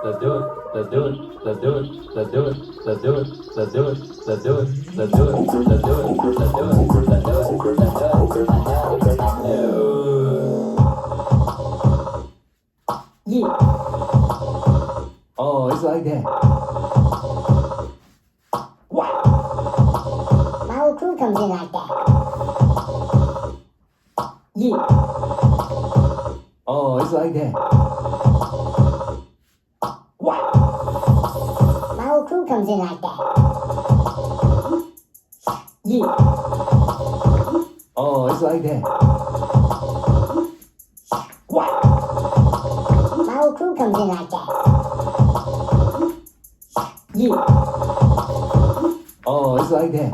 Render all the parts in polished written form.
let's do it, let's do it, let's do it, let's do it, let's do it, let's do it, let's do it, let's do it, let's do it, let's do it, let's do it, let's do it, let's do it. Yeah. Oh, it's like that. Wow. My whole crew comes in like that. Yeah. Oh, it's like that. Wow. My whole crew comes in like that. Yeah. Oh, it's like that. Wow. My whole crew comes in like that. Yeah. Oh, it's like that.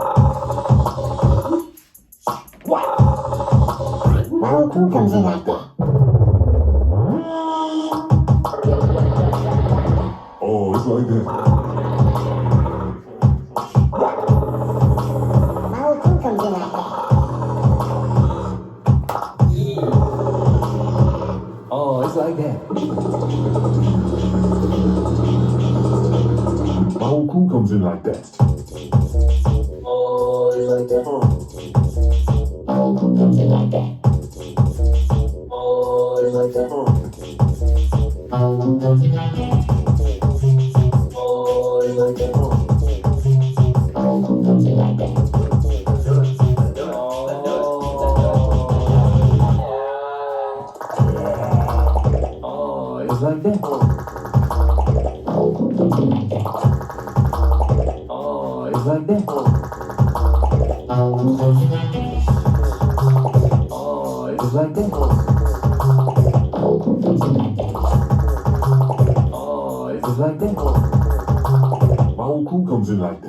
Wow. My whole crew comes in like that. Oh, it's like that. My whole crew comes in like that. Oh, it's like that. My whole crew comes in like that. Oh, it's like that. My whole crew comes in like that. Oh, it's like that. My whole crew comes in like that. Oh, it's like that. My whole crew comes in like that. Oh, it's like that. My whole crew comes in like that. Oh, it's like that. My whole crew comes in like that. Oh, it's like that. My whole crew comes in like that. Oh, it's like that. My whole crew comes in like that.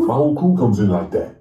My whole crew comes in like that.